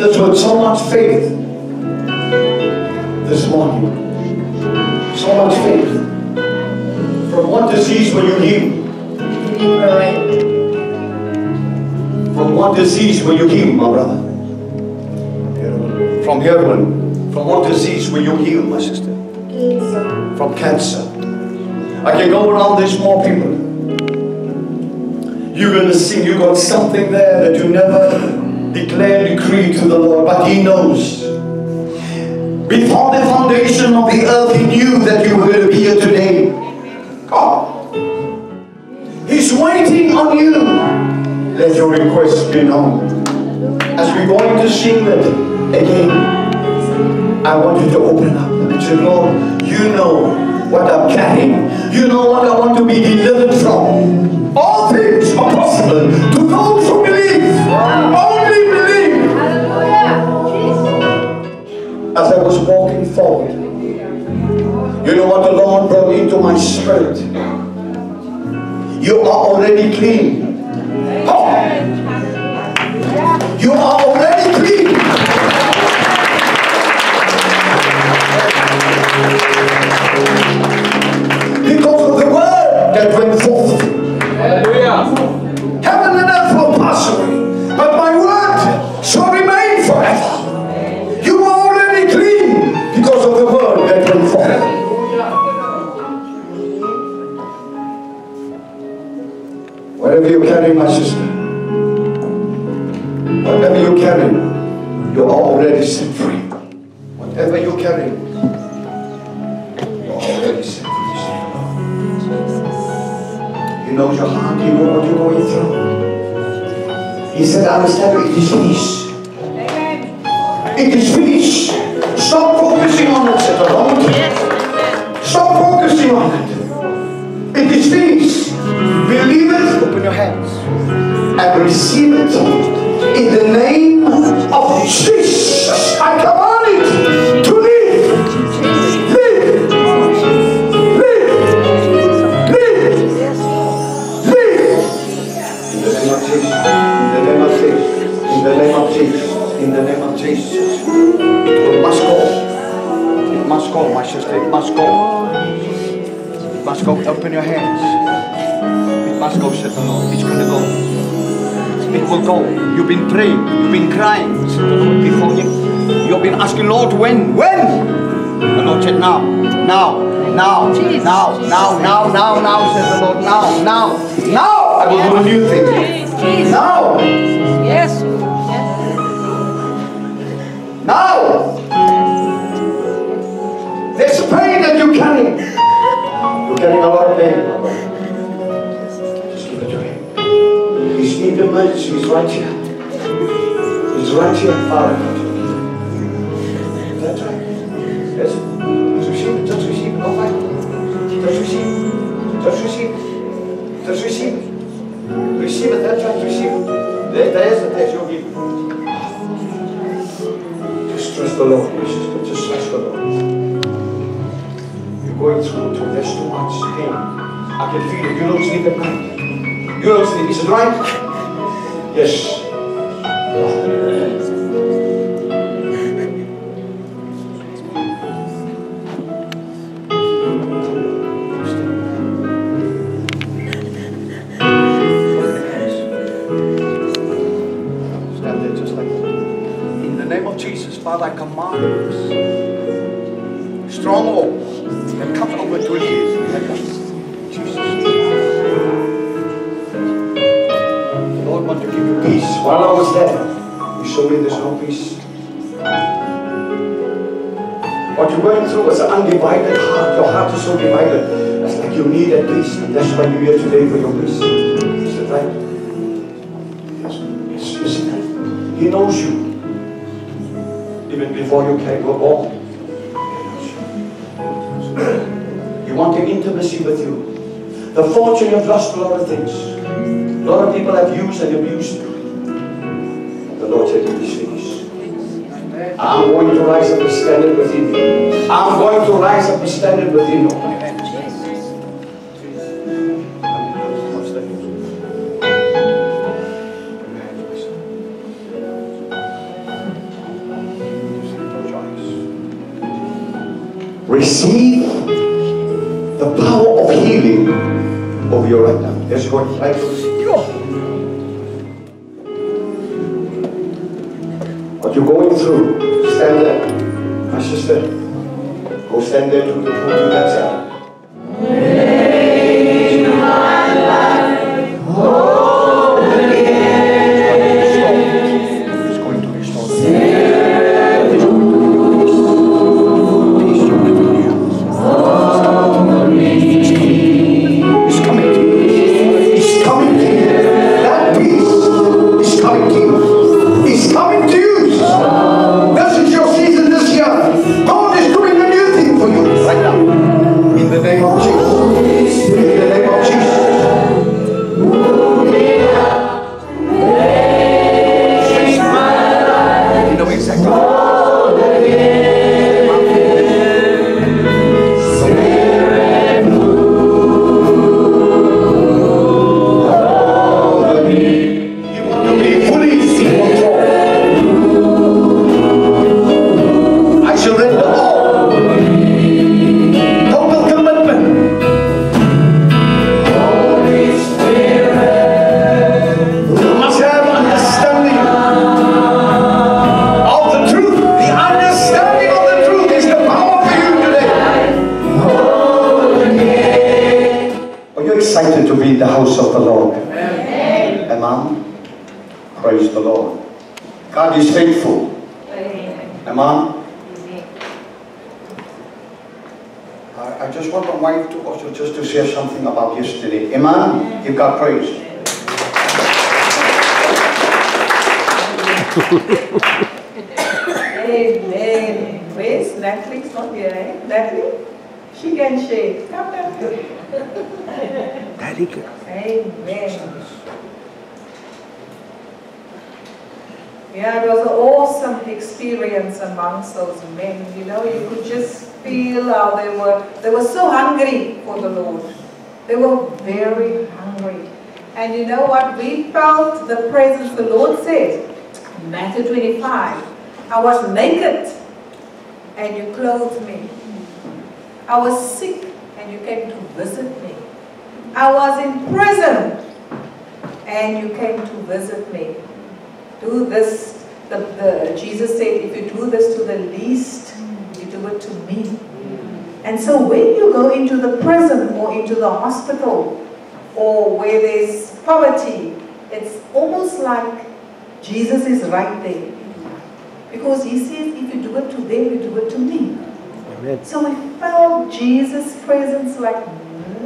this with so much faith this morning. So much faith. From what disease were you healed? From what disease were you healed, my brother? From heroin. From what disease were you healed, my sister? Cancer. From cancer. I can go around, there's more people. You're going to see you got something there that you never declared, decree to the Lord, but He knows. Before the foundation of the earth, He knew that you were going to be here today. God. He's waiting on you. Let your request be known. As we're going to sing that again, I want you to open up and say, Lord, you know what I'm carrying. You know what I want to be delivered from. All things are possible to those who believe. Only believe. As I was walking forward, you know what the Lord brought into my spirit? You are already clean. Oh. You are already clean. Because of the word that went forth. Hallelujah. Heaven and earth will pass away, but my word shall remain forever. You are already clean because of the word that went forth. Whatever you carry, my sister, whatever you carry, you are already set free. Whatever you carry, you are already set free. He knows your heart, He knows what you're going through. He said, I will tell you, it is peace. It is peace. Stop focusing on it, said the Lord. Stop focusing on it. It is peace. Believe it, open your hands, and receive it in the name of Jesus. I command it to live. Live. Live. Live. Live. In the name of Jesus. In the name of Jesus. In the name of Jesus. In the name of Jesus. It must go. It must go, my sister. It must go. It must go. Open your hands. Must go, said the Lord. It's going to go. It will go. You've been praying. You've been crying, said the Lord, before you. You've been asking, Lord, when? When? The Lord said, now. Now. Now. Jesus. Now. Now. Now. Now. Now, said the Lord. Now. Now. Now. I will do a new thing. Jesus. Now. Yes. Now. There's pain that you carry. You're carrying a lot of pain. He's in the midst, He's right here. He's right here, Father. That's right. Yes. Just receive it, just receive it. No fight. Just receive it. Just receive it. Just receive it. Receive it, that's right, receive it. There's your gift. Just trust the Lord, my sister. Just trust the Lord. You're going through it, there's too much pain. I can feel it. You don't sleep at night. You don't sleep, is it right? Yes. Stand there just like that. In the name of Jesus, Father, I command this stronghold that comes over to you. Want to give you peace. While I was there, you showed me there's no peace. What you're going through is an undivided heart. Your heart is so divided. It's like you need that peace. And that's why you're here today for your peace. Is that right? Yes. Isn't it? He knows you. Even before you were born. He knows you. You want intimacy with you. The fortune, you've lost a lot of things. A lot of people have used and abused you. The Lord said, it is finished. I'm going to rise up and stand it within you. I'm going to rise up and stand it within you. over you right now. Yes, God. Right. What you're going through, stand there. My sister, go stand there to the pool that side. Amen. Where's Natalie's not here, eh? Natalie? She can share. Come down here. Amen. Yeah, it was an awesome experience amongst those men. You know, you could just feel how they were so hungry for the Lord. They were very hungry. And you know what? We felt the presence. The Lord said, Matthew 25, I was naked and you clothed me. I was sick and you came to visit me. I was in prison and you came to visit me. Do this, Jesus said, if you do this to the least, you do it to me. And so when you go into the prison or into the hospital or where there's poverty, it's almost like Jesus is right there. Because he says, if you do it to them, you do it to me. Amen. So we felt Jesus' presence like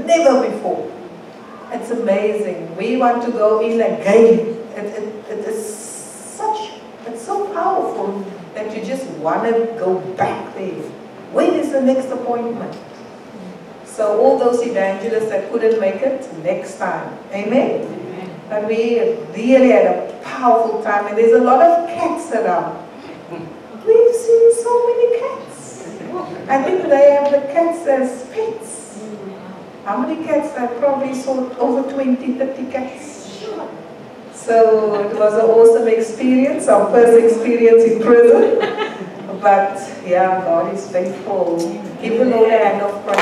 never before. It's amazing. We want to go in again. It's so powerful that you just want to go back there. When is the next appointment? So all those evangelists that couldn't make it, next time. Amen? Amen. But we really had a powerful time, and there's a lot of cats around. We've seen so many cats. I think they have the cats as pets. How many cats? I probably saw over 20, 30 cats. So it was an awesome experience, our first experience in prison. But yeah, God is faithful. Give the Lord a hand of praise.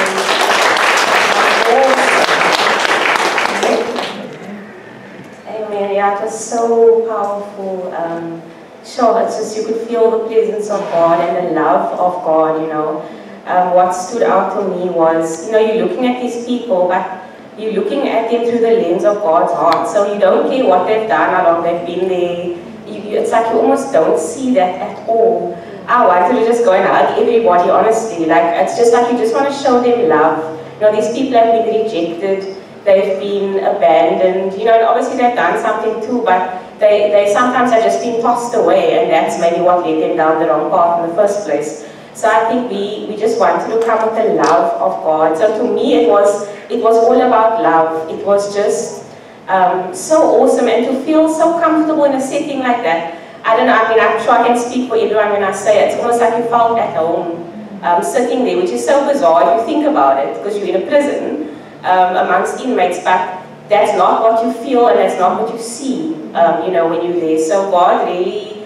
Amen. Yeah, it was so powerful. Sure, it's just you could feel the presence of God and the love of God, you know. What stood out to me was, you know, you're looking at these people, but you're looking at them through the lens of God's heart. So you don't care what they've done, how long they've been there. It's like you almost don't see that at all. I wanted to just go and hug everybody, honestly. Like, it's just like you just want to show them love. You know, these people have been rejected, they've been abandoned, you know, and obviously they've done something too, but they sometimes have just been tossed away, and that's maybe what led them down the wrong path in the first place. So I think we just wanted to come with the love of God. So to me it was all about love. It was just so awesome, and to feel so comfortable in a setting like that. I don't know, I mean, I'm sure I can speak for everyone when I say it. It's almost like you felt at home sitting there, which is so bizarre if you think about it, because you're in a prison amongst inmates, but that's not what you feel and that's not what you see, you know, when you're there. So God really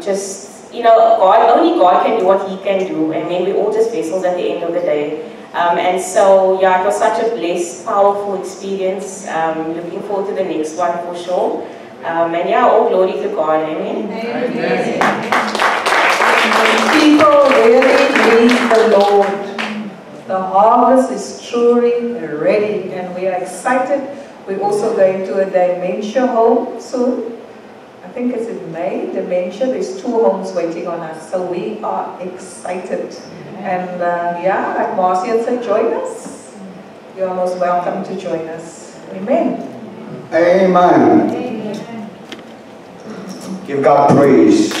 just, you know, only God can do what He can do, and then we're all just vessels at the end of the day. And so, yeah, it was such a blessed, powerful experience. Looking forward to the next one for sure. And yeah, all glory to God. Amen. Amen. People really need the Lord. The harvest is truly ready, and we are excited. We're also going to a dementia home soon. I think it's in May, dementia. There's 2 homes waiting on us, so we are excited. And yeah, like Marcia said, join us. You are most welcome to join us. Amen. Amen. Give God praise.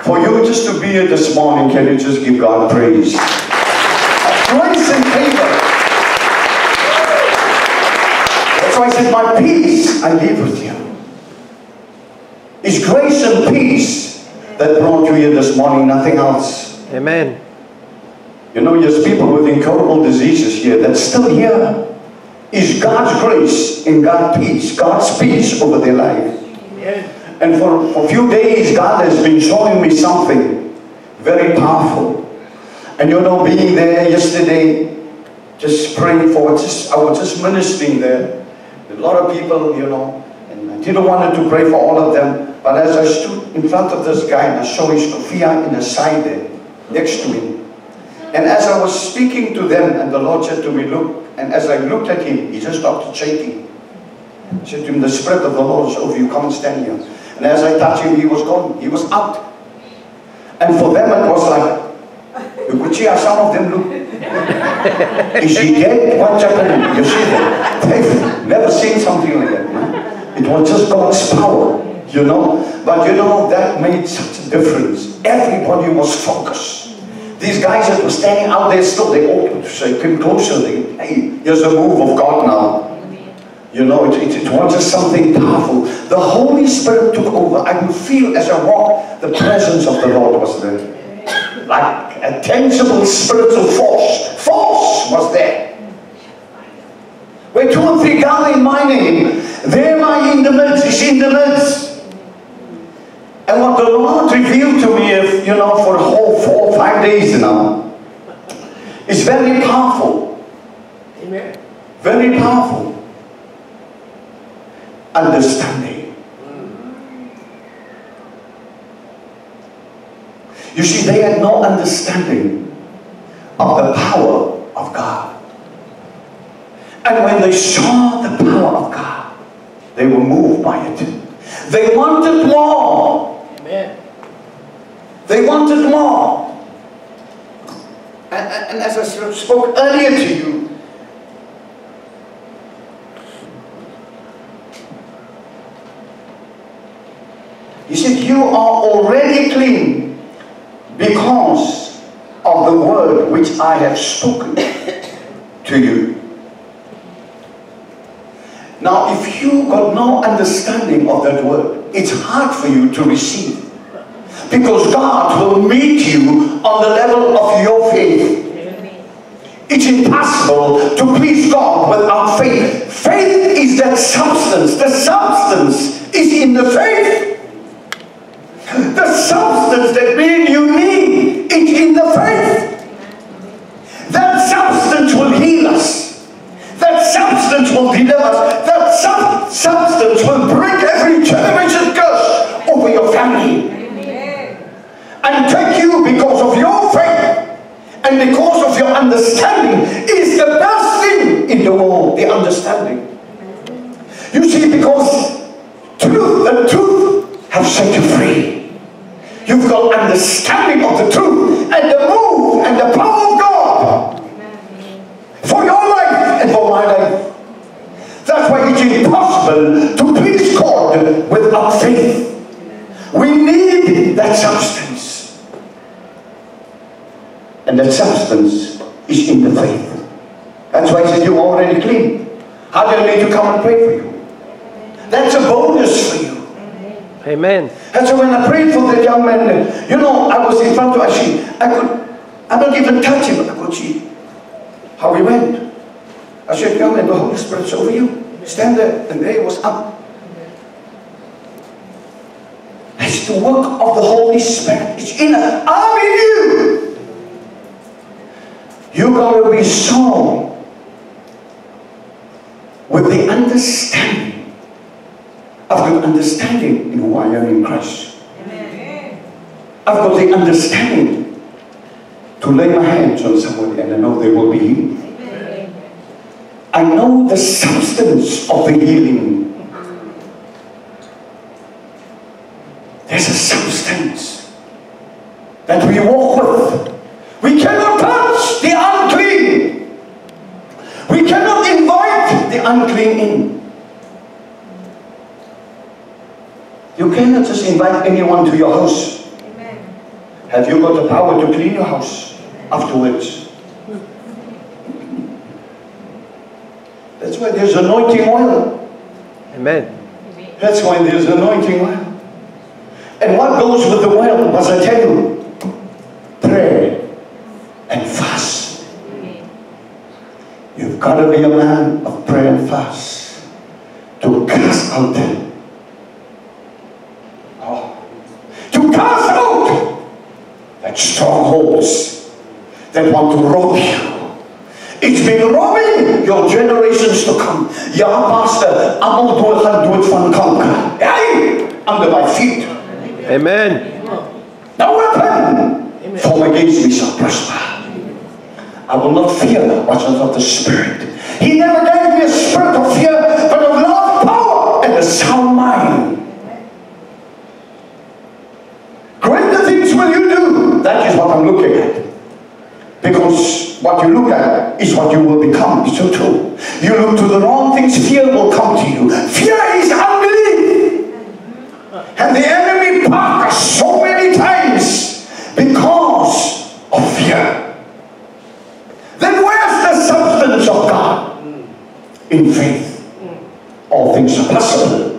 For you just to be here this morning, can you just give God praise? Grace and favor. That's why I said, my peace I leave with you. It's grace and peace that brought you here this morning, nothing else. Amen. You know, there's people with incurable diseases here that's still here. It's God's grace and God's peace over their life. And for a few days, God has been showing me something very powerful. And you know, being there yesterday, just praying for, I was just ministering there. A lot of people, you know, and I didn't want to pray for all of them. But as I stood in front of this guy, and I saw his kofia in the side there, next to him. And as I was speaking to them, and the Lord said to me, look, and as I looked at him, he just started shaking. I said to him, the Spirit of the Lord is over you, come and stand here. And as I touched him, he was gone, he was out. And for them it was like, you could see how some of them look. Is he dead? What's happening? You see that? They've never seen something like that. Man. It was just God's power, you know. But you know, that made such a difference. Everybody was focused. These guys that were standing out there still, they all came closer. They, hey, here's a move of God now. You know, it was just something powerful. The Holy Spirit took over. I could feel as I walked, the presence of the Lord was there. Like a tangible spiritual force was there. Where 2 or 3 gather in my name, there am I in the midst, is in the midst. And what the Lord revealed to me, you know, for a whole 4 or 5 days now, is very powerful. Amen. Very powerful. Understanding. You see, they had no understanding of the power of God. And when they saw the power of God, they were moved by it. They wanted more. Amen. They wanted more. And as I spoke earlier to you, he said, you are already clean because of the word which I have spoken to you. Now, if you got no understanding of that word, it's hard for you to receive. Because God will meet you on the level of your faith. It's impossible to please God without faith. Faith is that substance. The substance is in the faith. The substance that me and you need is in the faith. That substance will heal us. That substance will deliver us. That substance will break every generation curse over your family. Amen. And take you because of your faith and because of your understanding is the best thing in the world, the understanding. You see, because the truth have set you free. You've got understanding of the truth and the move and the power of God for your life and for my life. That's why it's impossible to please God without faith. We need that substance. And that substance is in the faith. That's why I said you're already clean. How do I need to come and pray for you? That's a bonus for you. Amen. And so when I prayed for that young man, you know, I was in front of him. I don't even touch him. I could see how he went. I said, young man, the Holy Spirit's over you. Stand there. And there he was up. I said, It's the work of the Holy Spirit. It's in us. I'm in you. You got to be strong with the understanding. I've got understanding in who I am in Christ. Amen. I've got the understanding to lay my hands on somebody and I know they will be healed. Amen. I know the substance of the healing. There's a substance that we walk with. We cannot touch the unclean. We cannot invite the unclean in. You cannot just invite anyone to your house. Amen. Have you got the power to clean your house afterwards? That's why there's anointing oil. Amen. That's why there's anointing oil. And what goes with the oil, must I tell you? Pray and fast. You've got to be a man of prayer and fast to cast out to cast out that strongholds that want to rob you. It's been robbing your generations to come. Ja, pastor, allemaal gaan doen van kanker. Hey, under my feet. Amen. No weapon formed against me shall prosper. I will not fear what's of the Spirit. He never gave me a spirit of fear, but of love, power, and a sound mind. Greater things will you do. That is what I'm looking at. Because what you look at is what you will become. It's so true. You look to the wrong things, fear will come to you. Fear is unbelief. And the enemy blocked us so many times because of fear. Then where's the substance of God? In faith. All things are possible.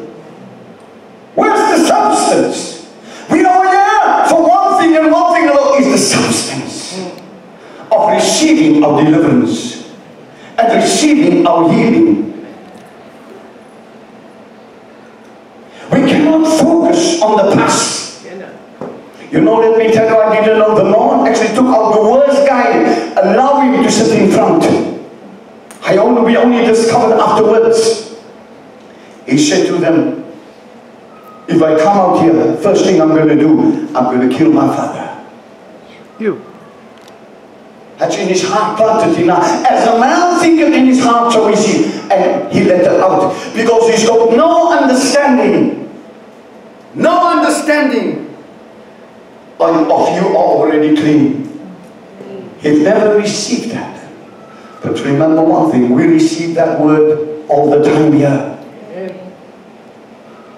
Where's the substance? We are here for one thing, and one thing alone is the substance of receiving our deliverance and receiving our healing. We cannot focus on the past. You know, let me tell you, I didn't know the Lord actually took out the worst guy, allowing him to sit in front. We only discovered afterwards. He said to them, if I come out here, first thing I'm going to do, I'm going to kill my father. You. That's in his heart, planted in heart. As a man thinketh in his heart, so is he. And he let it out. Because he's got no understanding. No understanding of you are already clean. He's never received that. But remember one thing, we receive that word all the time here.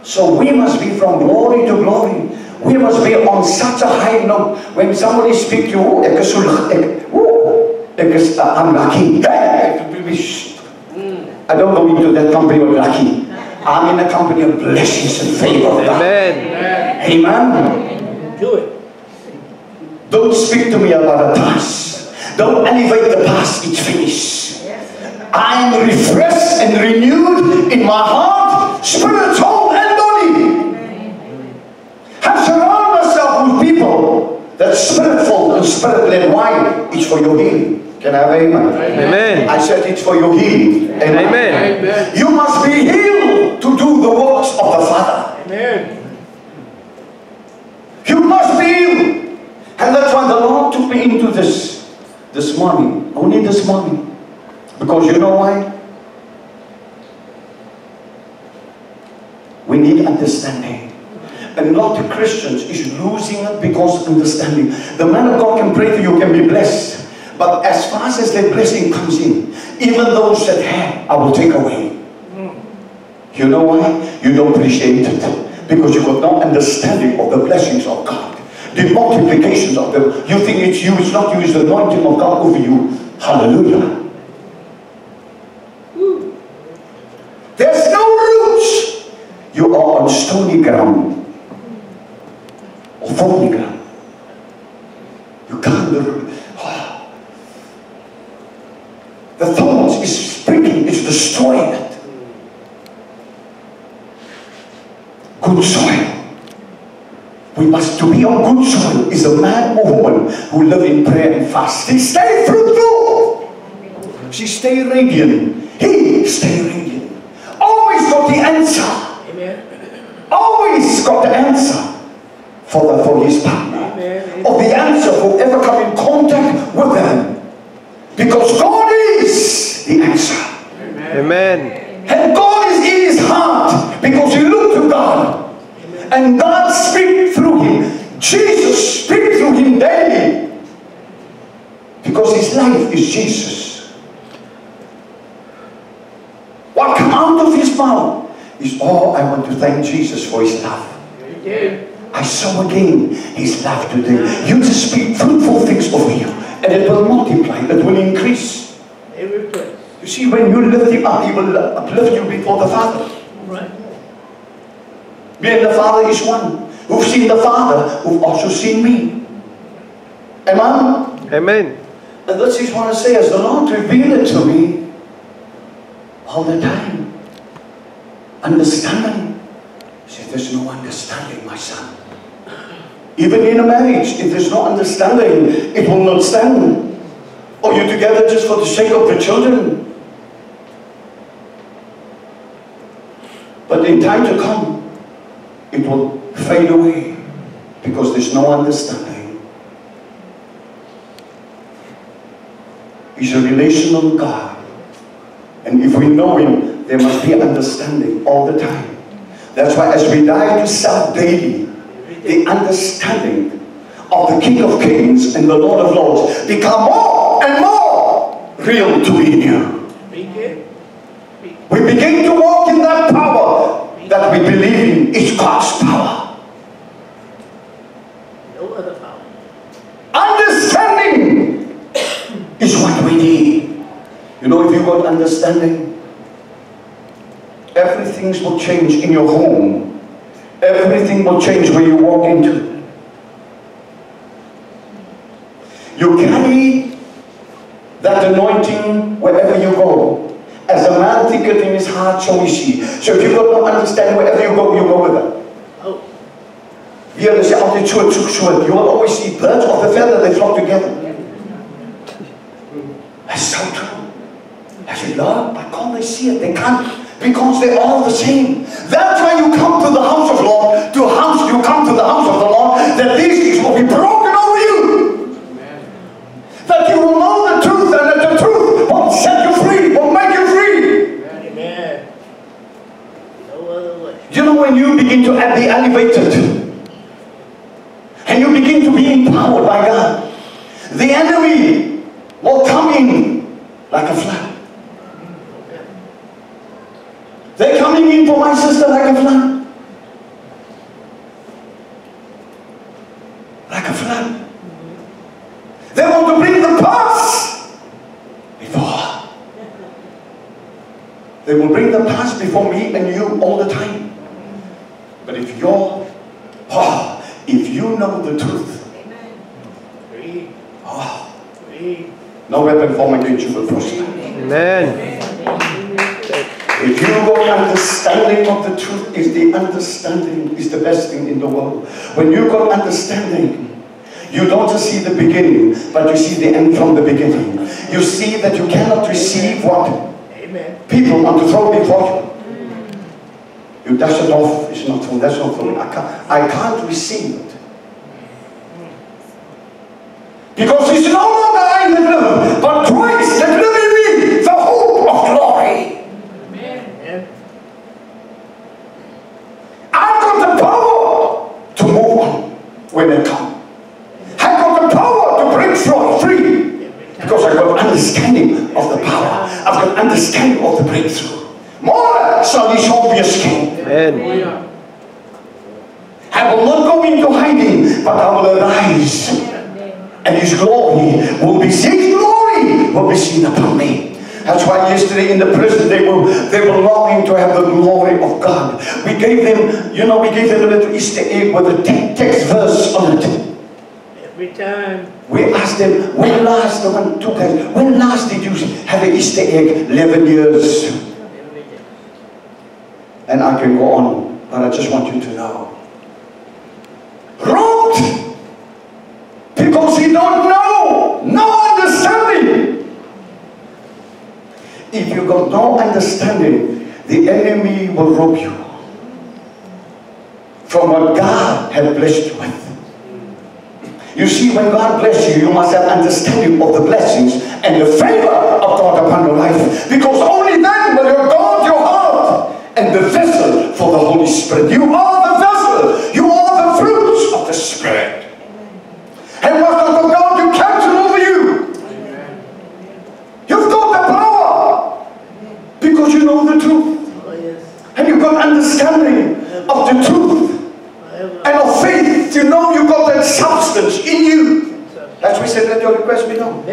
So we must be from glory to glory. We must be on such a high note. When somebody speaks to you, I'm lucky. I don't go into that company of lucky. I'm in a company of blessings and favor of God. Amen. Amen. Do it. Don't speak to me about the past. Don't elevate the past. It's finished. I am refreshed and renewed in my heart, spirit, soul, and body. I surround myself with people that's spirit-filled and spirit-led. Why? It's for your healing. Can I have amen? Amen. I said it's for your healing. Amen. Amen. You must be healed to do the works of the Father. Amen. You must be healed. And that's why the Lord took me into this morning. Only this morning. Because you know why? We need understanding. And a lot of Christians is losing it because of understanding. The man of God can pray for you, can be blessed. But as fast as that blessing comes in, even those that have, I will take away. You know why? You don't appreciate it. Because you've got no understanding of the blessings of God. The multiplications of them. You think it's you, it's not you, it's the anointing of God over you. Hallelujah. There's no roots. You are on stony ground. Or thorny ground. You can't. The thorns is sprinkling, it's destroying it. Good soil. We must, to be on good soil is a man or woman who live in prayer and fast. They stay fruitful. She stay radiant. He stay radiant. Always got the answer. Always got the answer for his partner. Or the answer for ever come in contact with them. Because God is the answer. Amen. And God is in his heart because he looked to God. And God speaks through him. Jesus speaks through him daily. Because his life is Jesus. What comes out of his mouth is, oh, I want to thank Jesus for his love. I saw again his love today. You just speak fruitful things over you. And it will multiply. It will increase. You see, when you lift him up, he will uplift you before the Father. Right. Me and the Father is one. Who've seen the Father, who've also seen me. Amen? Amen. And this is what I say, as the Lord revealed it to me all the time. Understanding. He said, there's no understanding, my son. Even in a marriage, if there's no understanding, it will not stand. Or you're together just for the sake of the children. But in time to come, it will fade away because there's no understanding. He's a relational God. And if we know him, there must be understanding all the time. That's why as we die to self daily, the understanding of the King of Kings and the Lord of Lords become more and more real to be in you. We begin to walk in that power that we believe in is God's power. No other power. Understanding is what we need. You know, if you got understanding, everything will change in your home. Everything will change where you walk into. You carry that anointing wherever you go. As a man thinketh in his heart, so is he. So if you got no understanding, wherever you go with it. Oh. Here is altijd so. You will always see birds of the feather, they flock together. That's so true. I said, Lord, but can't they see it? They can't. Because they're all the same. That's why you come to the house of Lord, you come to the house of the Lord, that these things will be broken over you. Amen. That you will know the truth, and that the truth will set you free, will make you free. Amen. No other way. You know, when you begin to be elevated, and you begin to be empowered by God, the enemy will come in like a flood. They're coming in for my sister like a flood. Like a flood. They want to bring the past before her. They will bring the past before me and you all the time. But if if you know the truth, no weapon formed against you will prosper. Amen. If you got understanding of the truth, is the best thing in the world. When you got understanding, you don't just see the beginning, but you see the end from the beginning. You see that you cannot receive what people want to throw before you. You dash it off, it's not for, that's not for me. I can't receive it. Because it's no longer I that live, but Christ that live in me, the hope of glory. I've got the power to move on when they come. I've got the power to break free because I've got understanding of the power. I've got understanding of the breakthrough. More shall he show me a king. Amen. I will not go into hiding, but I will arise, and his glory will be seen upon me. That's why yesterday in the prison they were longing to have the glory of God. We gave them, we gave them a little Easter egg with a text verse on it. Every time. We asked them, when last did you have an Easter egg? 11 years. And I can go on, but I just want you to know. fruit. Because you don't know. No understanding. If you got no understanding, the enemy will rob you from what God has blessed you with. You see, when God bless you, you must have understanding of the blessings and the favor of God upon your life. Because only then will you guard your heart and the vessel for the Holy Spirit. You are the vessel. You are the fruits of the Spirit. And what of God you cancel over you. You've got the power because you know the truth. And you've got understanding of the truth. And of faith to know you've got that substance in you. As we said, let your request be known.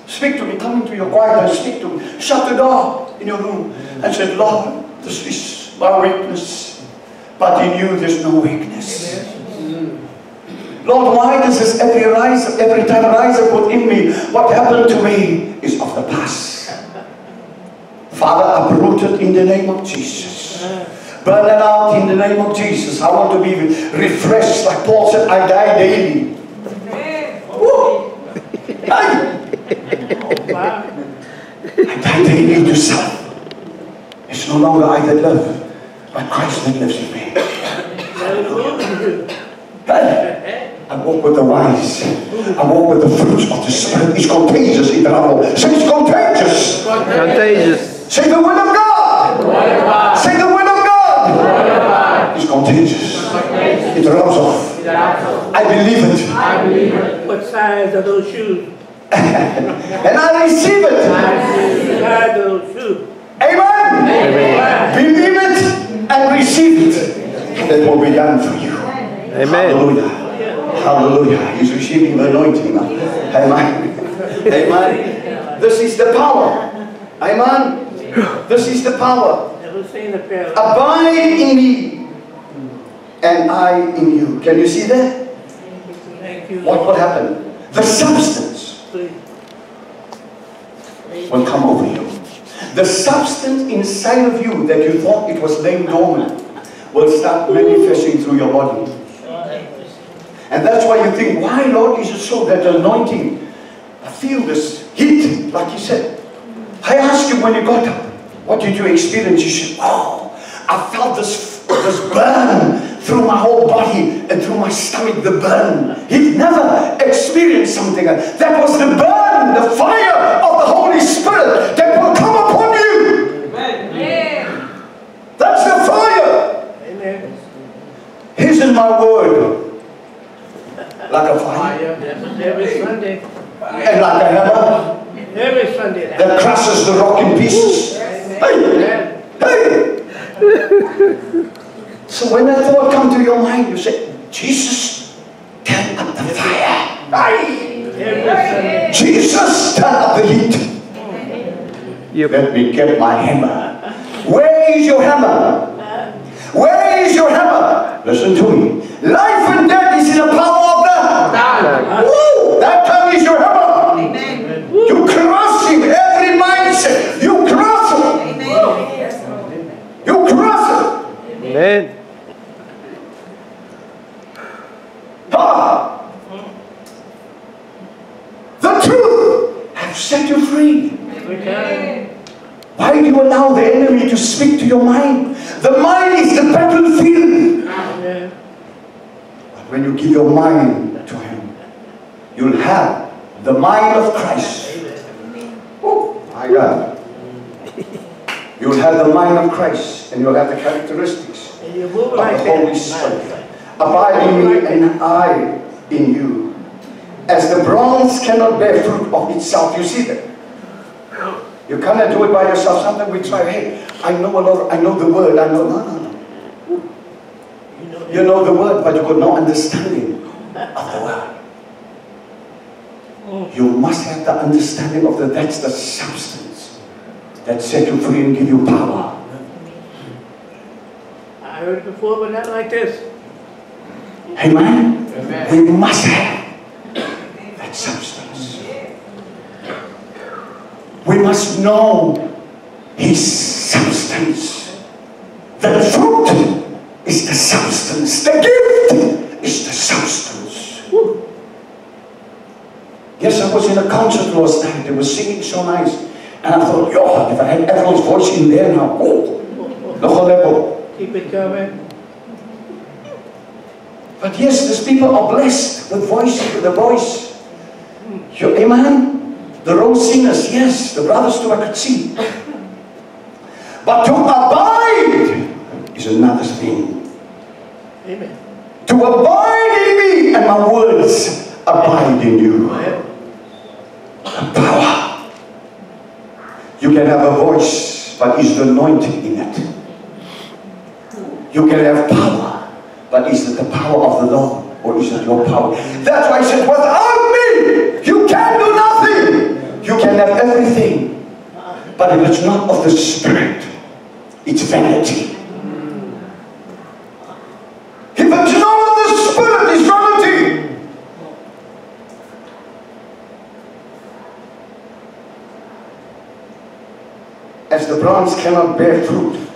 Speak to me, come into your quiet and speak to me. Shut the door in your room and say, Lord, this is my weakness. But in you there's no weakness. Lord, why does this every time rise up within me? What happened to me is of the past. Father, uproot it in the name of Jesus. Burn it out in the name of Jesus. I want to be refreshed. Like Paul said, I die daily. Woo. I die daily to self. It's no longer I that live, but Christ that lives in me. I walk with the wise. I walk with the fruits of the Spirit. It's contagious. Say it's contagious. Contagious. Say the word of God. Say the word of God. It's contagious. It rubs off. I believe it. What size are those shoes? And I receive it. What size are those shoes? Amen. Believe it and receive it. And it will be done for you. Amen. Hallelujah. Hallelujah. He's receiving the anointing now. Amen. Amen. This is the power. Amen. This is the power. Never seen a pair. Abide in me and I in you. Can you see that? Thank you. What will happen? The substance will come over you. The substance inside of you that you thought it was laying dormant will start manifesting through your body. And that's why you think, why, Lord, is it so that the anointing, I feel this heat, like you said. I asked him when you got up, what did you experience? You said, oh, I felt this burn through my whole body and through my stomach, the burn. He'd never experienced something like that. That was the burn, the fire of the Holy Spirit that will come upon you. Amen. That's the fire. Amen. Isn't my word like a fire? Every Sunday. And like a hammer Every Sunday. that crushes the rock in pieces. Hey! Hey! So when that thought comes to your mind, you say, Jesus, turn up the fire. Hey! Jesus, turn up the heat. Let me get my hammer. Where is your hammer? Where is your hammer? Listen to me. Life and death is in the power of the tongue. Woo! That tongue is your hammer. Amen. You crush him, every mindset. You crush him. Amen. You crush him. Amen. Ah. The truth has set you free. Amen. Why do you allow the enemy to speak to your mind? The mind is the battlefield. Amen. But when you give your mind to him, you'll have the mind of Christ. Oh, my God. You'll have the mind of Christ, and you'll have the characteristics And you move of like the that. Holy Spirit. Abide in me and I in you. As the bronze cannot bear fruit of itself. You see that? You cannot do it by yourself. Sometimes we try, hey, I know a lot, I know the word, I know, no. You know the word, but you got no understanding of the word. You must have the understanding of that's the substance that set you free and give you power. I heard it before, but not like this. Amen? Amen. We must have that substance. We must know his substance. The fruit is the substance. The gift is the substance. I was in a concert last night. They were singing so nice. And I thought, yo, if I had Ethel's voice in there now, oh, no level. Keep it coming. But yes, these people are blessed with the voice. Amen? The rose singers, yes, the brothers too I could see. But to abide is another thing. Amen. To abide in me and my words abide in you. The power. You can have a voice, but is the anointing in it? You can have power, but is it the power of the Lord, or is it your power? That's why I said, without me, you can do nothing. You can have everything, but if it's not of the Spirit, it's vanity. If it's not of the Spirit, it's vanity. As the branch cannot bear fruit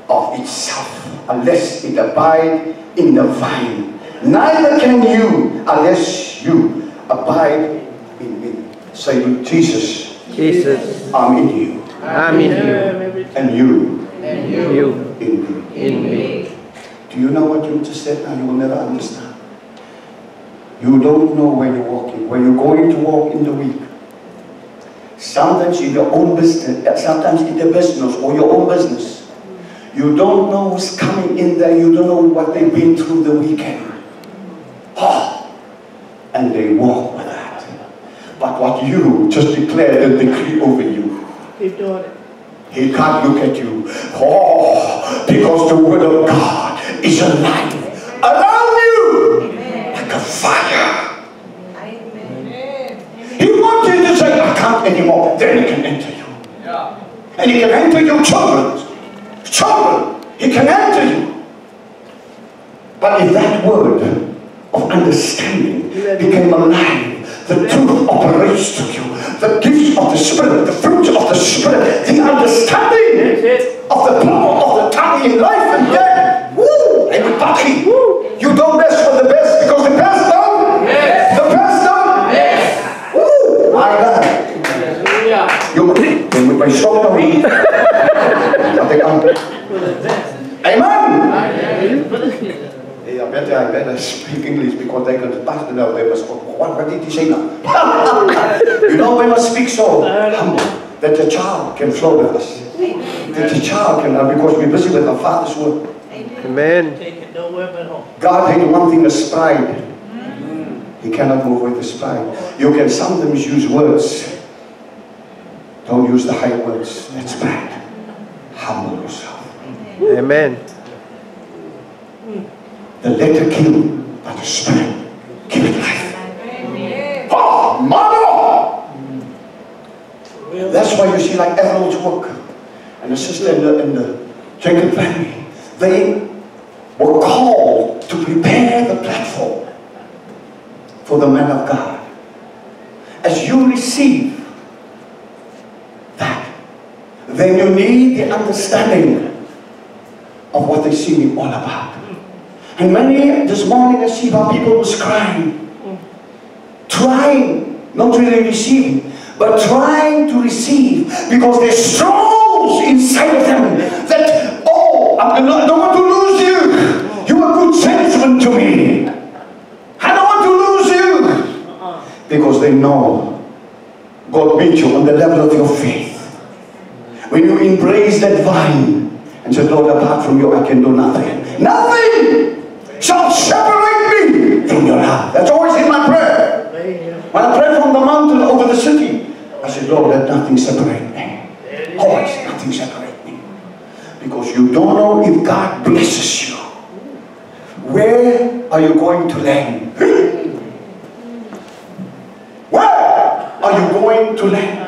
of itself unless it abide in the vine, neither can you unless you abide in me. Say to Jesus, Jesus, I'm in you, I'm in you, and you you in me. in me. Do you know what you just said now? You will never understand. You don't know where you're walking, where you're going to walk in the week. Sometimes in your own business, sometimes in the business or your own business. You don't know who's coming in there. You don't know what they've been through the weekend. Oh, and they walk with that. But what you just declared a decree over you. Keep doing it. He can't look at you. Oh, because the word of God is alive around you like a fire. He wants you to say, I can't anymore. Then he can enter you. And he can enter your children. Children, he can enter you. But if that word of understanding became alive, the truth operates to you. The gifts of the Spirit, the fruits of the Spirit, the understanding of the power of the tongue in life and death. Woo! Everybody, you don't mess with the best because the best don't. Yes. The best don't. Yes. Woo! My God. You may stop on me. Amen. Hey, I better speak English because they can pass it out. They must go, what did he say now? You know, we must speak so humble that the child can flow with us. That the child can, because we're busy with our Father's word. Amen. Take it nowhere but home. God hates one thing, is pride. He cannot move with his pride. You can sometimes use words. Don't use the high words. That's pride. Humble yourself. Amen. The letter kill, but the Spirit give it life. Oh, mother! That's why you see like Emerald's work and the sister in the Jacob family. They were called to prepare the platform for the man of God. As you receive that, then you need the understanding of what they see me all about. And many this morning I see how people was crying, trying, not really receiving, but trying to receive because there's strongholds inside of them that, oh, I don't want to lose you. You are good salesman to me. I don't want to lose you. Because they know God meets you on the level of your faith. When you embrace that vine and say, Lord, apart from you I can do nothing. Nothing shall separate me from your love. That's always in my prayer. When I pray from the mountain over the city, I said, Lord, let nothing separate me. Always nothing separate me. Because you don't know if God blesses you. Where are you going to land? Where are you going to land?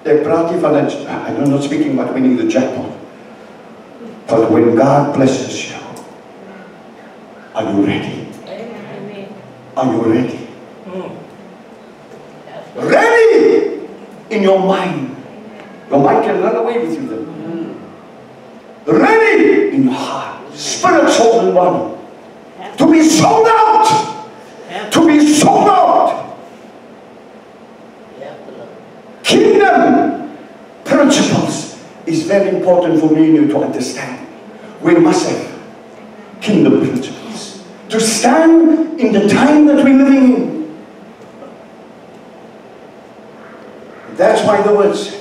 I'm not speaking about winning the jackpot. But when God blesses you, are you ready? Are you ready? Ready in your mind. Your mind can run away with you then. Ready in your heart, spirit, soul, and body. To be sold out. to be sold out. You have to love. Kingdom principles is very important for me and you to understand. We must have kingdom principles to stand in the time that we're living in. That's why the words,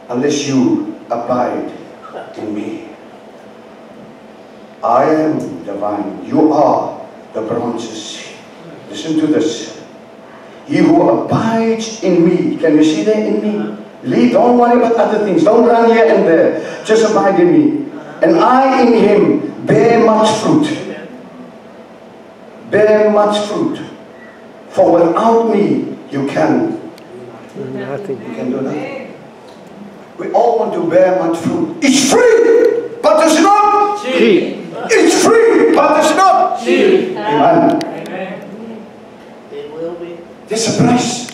unless you abide in me. I am the vine, you are the branches. Listen to this. He who abides in me, can you see that in me? Leave, don't worry about other things, don't run here and there, just abide in me. And I in him bear much fruit. Bear much fruit. For without me, you can Nothing. You can do nothing. We all want to bear much fruit. It's free, but it's not Cheap. It's free, but it's not cheap. Amen. It will be. There's a price.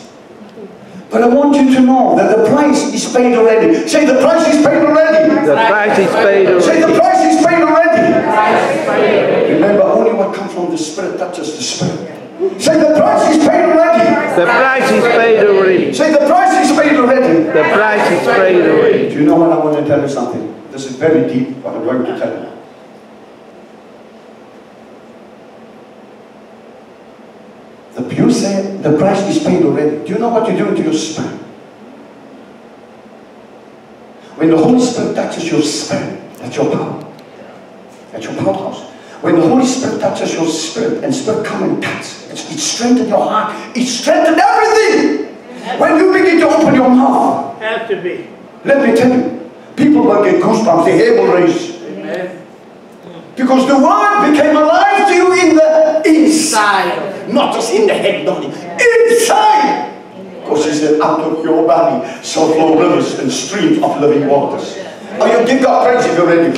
But I want you to know that the price is paid already. Say the price is paid already. The price is paid Say the already. price is paid already. Remember, only what comes from the Spirit touches the Spirit. Say the price is paid already. The price is paid already. Say the price is paid already. The price is paid already. Do you know what I want to tell you something? This is very deep, what I'm going to tell you. The Pew said the price is paid already. Do you know what you're doing to your spirit? When the Holy Spirit touches your spirit, that's your power. That's your powerhouse. When the Holy Spirit touches your spirit and spirit come and touch, it strengthens your heart. It strengthens everything. When you begin to open your mouth, Have to be. let me tell you, people will get goosebumps, their hair will raise. Amen. Because the word became alive to you in the inside. Not just in the head, not inside. Because he said, out of your belly shall flow rivers and streams of living waters. Oh, you give God praise if you're ready.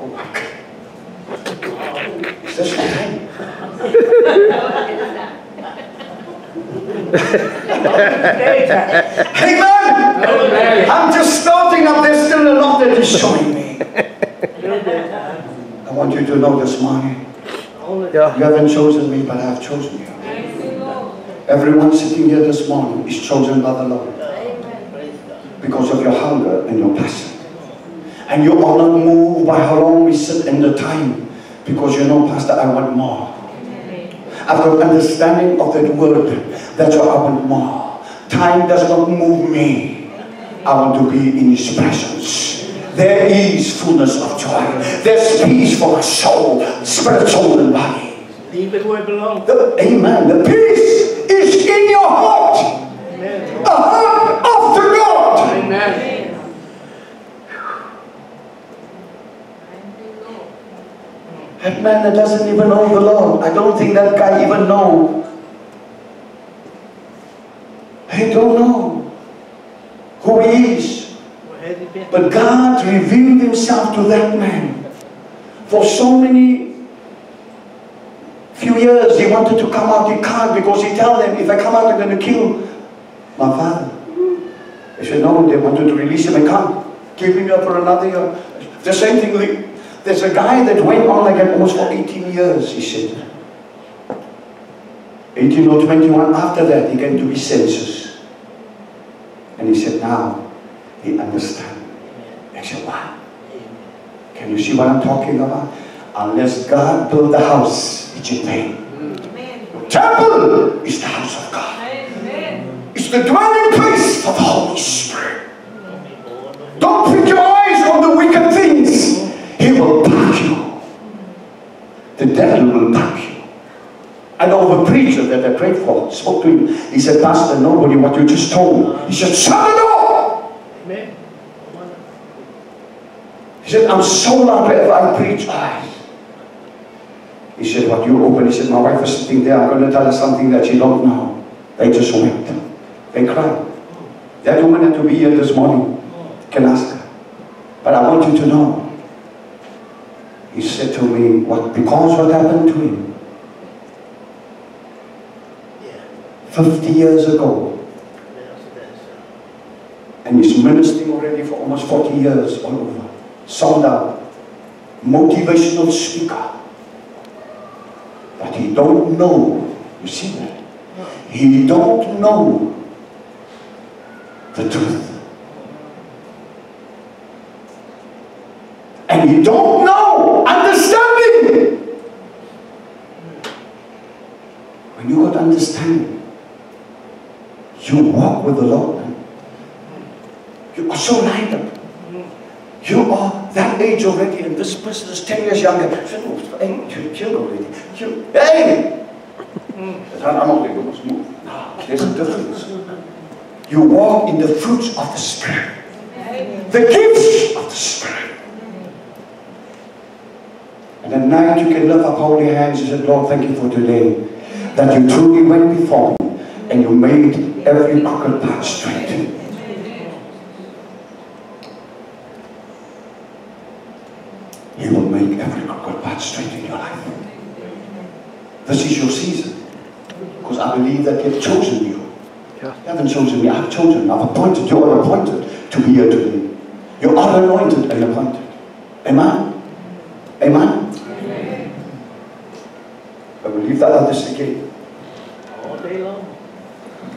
Oh my God. Is this your time? Amen. I'm just starting up. There's still a lot that he's showing me. I want you to know this morning. Yeah. You haven't chosen me, but I have chosen you. Everyone sitting here this morning is chosen by the Lord. Because of your hunger and your passion. And you are not moved by how long we sit in the time. Because you know, Pastor, I want more. I've got understanding of that word. That's why I want more. Time does not move me. I want to be in His presence. There is fullness of joy. There's peace for my soul, spirit, soul, and body. Leave it where it belongs. Amen. The peace is in your heart. Amen. The heart after God. Amen. That man that doesn't even know the Lord, I don't think that guy even know. He don't know who he is. Where has he been? But God revealed Himself to that man. For so many few years, he wanted to come out. He can't because he told them, if I come out, I'm going to kill my father. They said, no, they wanted to release him. I can't. Keep him up for another year. The same thing. There's a guy that went on like that almost for 18 years, he said. 18 or 21, after that, he came to his senses. And he said, now, he understands. I said, wow. Can you see what I'm talking about? Unless God build the house, it's in vain. The temple is the house of God. It's the dwelling place for the Holy Spirit. Don't put your eyes on the wicked things. He will pack you. The devil will pack you. I know of a preacher that I prayed for, spoke to him. He said, Pastor, nobody what you just told me. He said, shut the door. Amen. He said, I'm so loud wherever I preach. He said, what you open? He said, my wife is sitting there. I'm going to tell her something that she don't know. They just wept. They cried. That woman had to be here this morning. You can ask her. But I want you to know. He said to me, because what happened to him 50 years ago, And he's ministering already for almost 40 years all over. Sold out. Motivational speaker. But he don't know. You see that? He don't know the truth. And he don't know understanding. When you got understanding, you walk with the Lord. You are so lined up. You are that age already, and this person is 10 years younger. Hey, you're killed already. Hey! I'm only going to move. There's a difference. You walk in the fruits of the Spirit. The gifts of the Spirit. And at night you can lift up holy hands and say, Lord, thank you for today. That you truly went before me and you made every crooked path straight. He will make every crooked path straight in your life. This is your season. Because I believe that He has chosen you. You haven't chosen me, I've chosen you. I've appointed you. Are appointed to be here today. You are anointed and appointed. Amen? Amen? Amen. I will leave that on this again. All day long.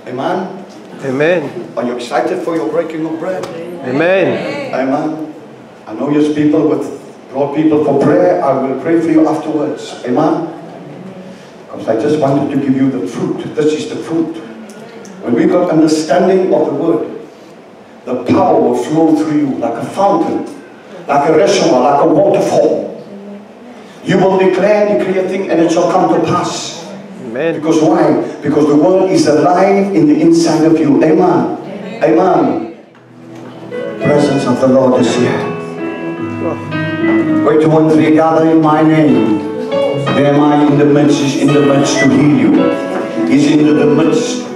Amen? Amen. Are you excited for your breaking of bread? Amen. Amen. I know there's people brought people for prayer. I will pray for you afterwards. Amen. Because I just wanted to give you the fruit. This is the fruit. When we got understanding of the word, the power will flow through you like a fountain, like a reservoir, like a waterfall. You will declare and decree a thing and it shall come to pass. Amen. Because why? Because the word is alive in the inside of you. Amen. Amen. Presence of the Lord is here. Where 2 and 3 gather in my name, there am I in the midst. He's in the midst to heal you. He's in the midst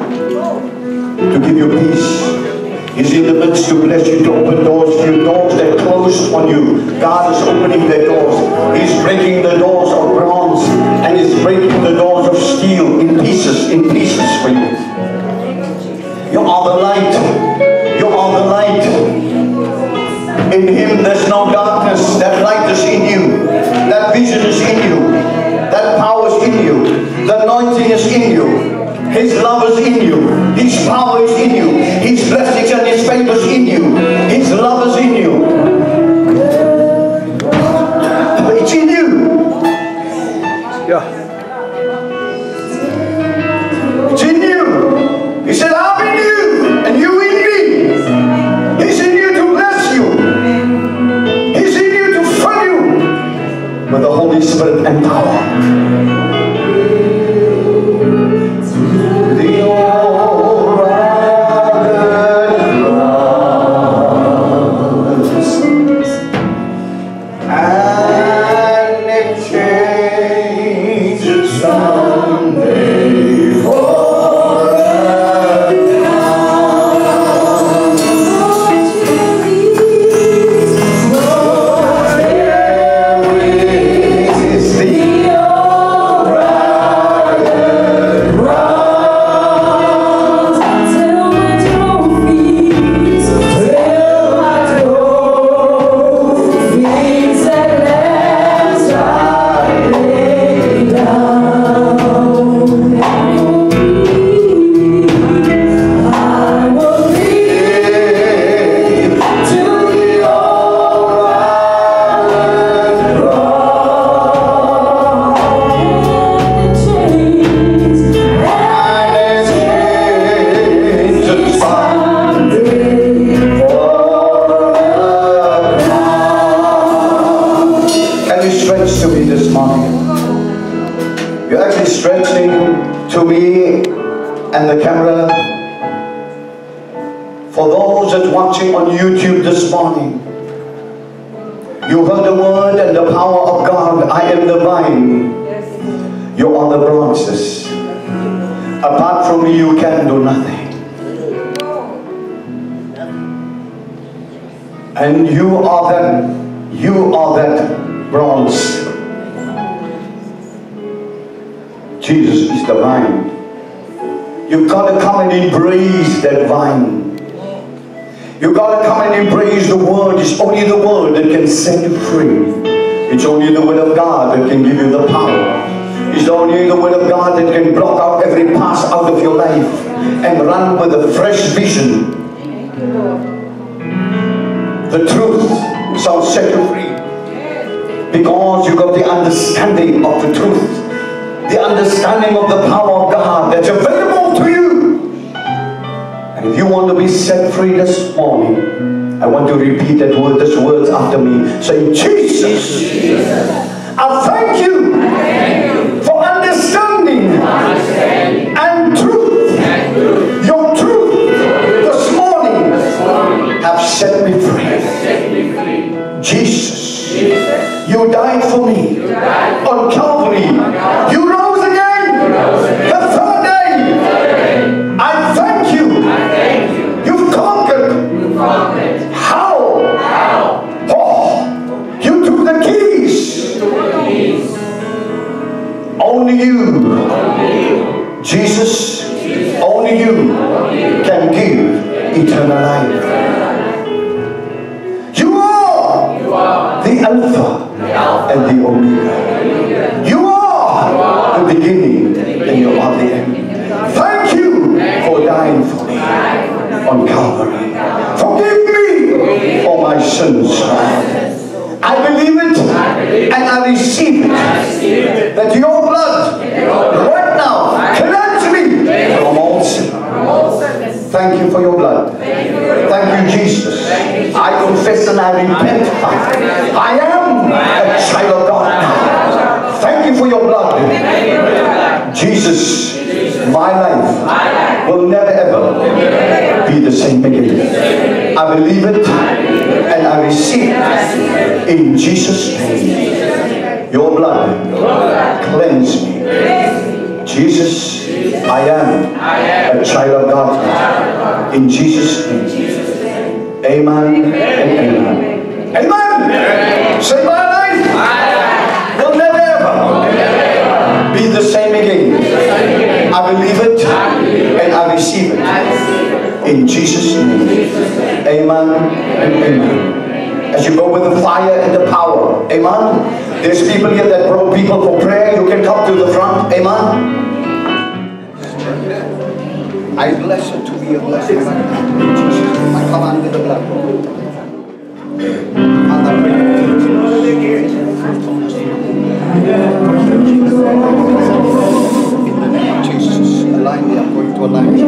to give you peace. He's in the midst to bless you, to open doors for you, doors that closed on you. God is opening the doors. He's breaking the doors of bronze and He's breaking the doors of steel in pieces for you. You are the light. You are the light. In Him there's no darkness. That light is in you. That vision is in you. That power is in you. The anointing is in you. His love is in you. His power is in you. His blessings and His favor is in you. His love is in you. It's in you. Yeah. It's in you. He said, I'm in you and you in me. He's in you to bless you. He's in you to fill you with the Holy Spirit and power. On YouTube this morning, you heard the word and the power of God. I am the vine, you are the branches. Apart from me you can do nothing. And you are that branch. Jesus is the vine. You've got to come and embrace that vine. You got to come and embrace the Word. It's only the Word that can set you free. It's only the Word of God that can give you the power. It's only the Word of God that can block out every past out of your life and run with a fresh vision. Thank you, Lord. The truth shall set you free. Because you got the understanding of the truth. The understanding of the power of God that's available to you. And if you want to be set free this morning, I want to repeat that word, these words after me. Say, Jesus, I thank you for understanding and truth. Your truth this morning have set me free. Jesus, you died for me on Calvary. You rose again the third day. I thank you. You've conquered. How? Oh, you took the keys. Only you, Jesus, only you can give eternal life. You are the Alpha and the Omega. You are the beginning and you are the end. Thank you for dying for me on Calvary. Forgive me for my sins. I believe it and I receive it. That your blood right now cleanse me from all sin. Thank you for your blood. Thank you, Jesus. I confess and I repent. I am a child of God now. Thank you for your blood. Jesus, my life will never ever be the same again. I believe it and I receive it in Jesus' name. Your blood cleanse me. Jesus, I am a child of God in Jesus' name. Amen and amen. Amen. Say, my life will never ever be the same again. I believe it and I receive it in Jesus' name. Amen and amen. As you go with the fire and the power, amen. There's people here that brought people for prayer. You can come to the front, amen. I bless it to be a blessing right now. Jesus, I come under the blood. Father, Jesus, align me. I'm going to align you.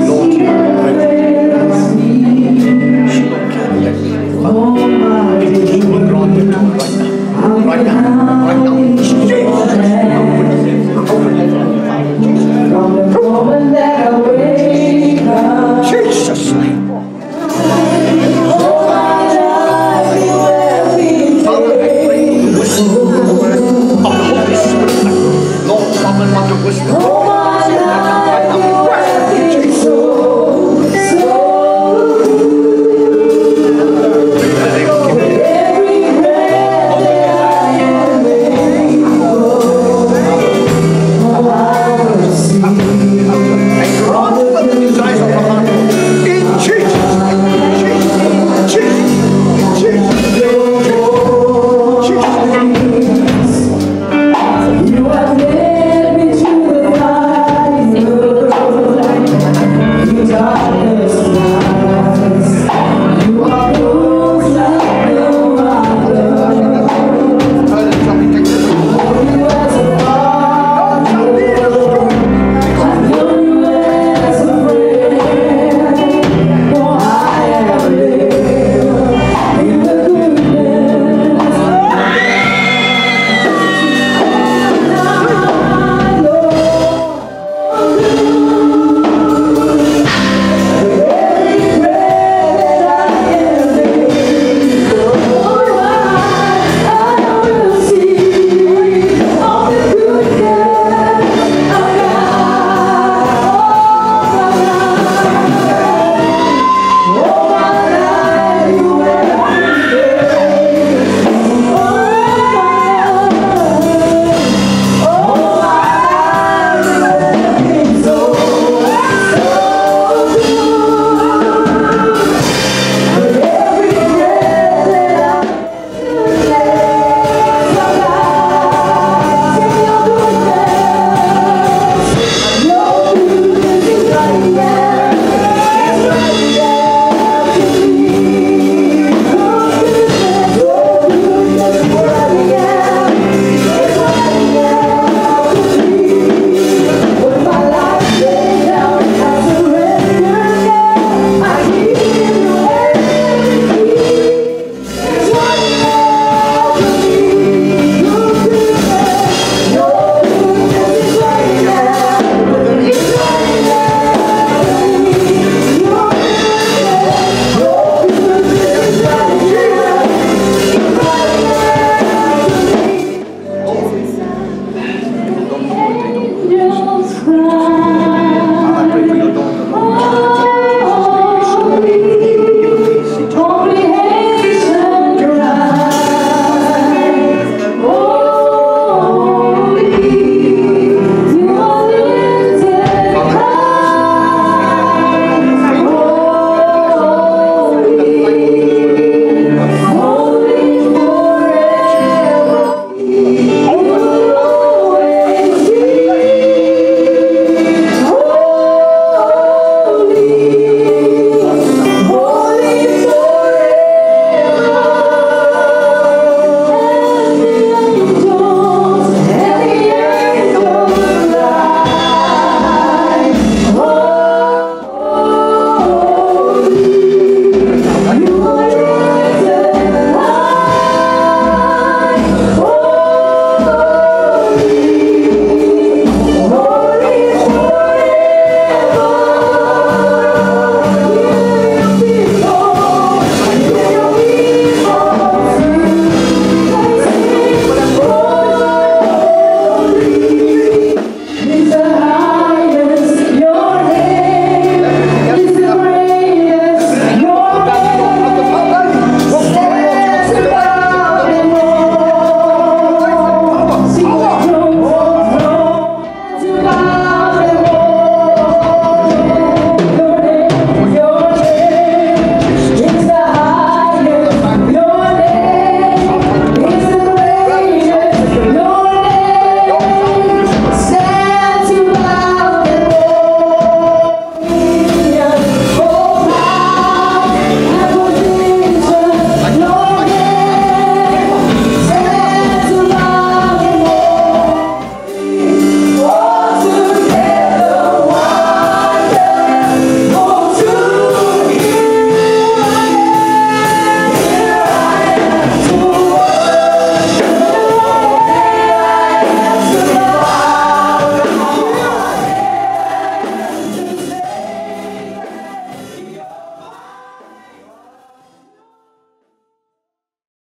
Lord, you will grant it to right now. Right now. Right now.